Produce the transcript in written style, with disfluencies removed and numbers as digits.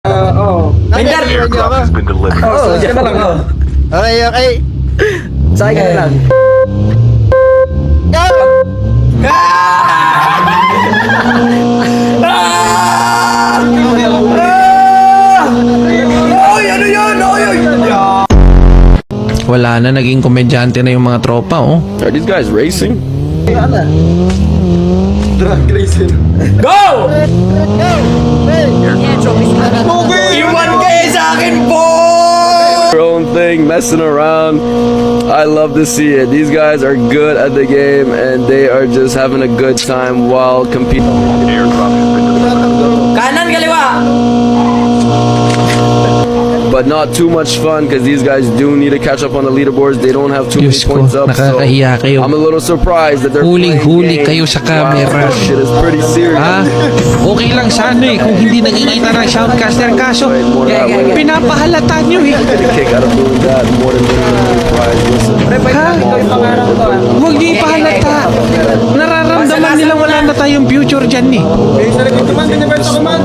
Pindar! Airdrop has been delivered. Diyan ka lang. Okay. Sakay ka lang. Wala na, naging komedyante na yung mga tropa, oh. Are these guys racing? Drag racing. Go! Iwan kayo sa akin, boy! Their own thing, messing around. I love to see it. These guys are good at the game and they are just having a good time while competing. Airdrop has been delivered. Kanan, kaliwa! But not too much fun because these guys do need to catch up on the leaderboards. They don't have too many Diyos ko, points up. So nakakahiya kayo. I'm a little surprised that they're Huling-huli playing kayo sa games. camera. Wow, this shit is pretty serious. Ha? Okay lang sana eh kung hindi nakikita ng shoutcaster. Kaso, pinapahalata nyo eh. Kick out of doing that more than winning prize. Listen. Ha? Huwag nyo ipahalata. Nararamdaman nila wala na tayong future dyan eh. Sa likod naman, ganyan ba ito kamal?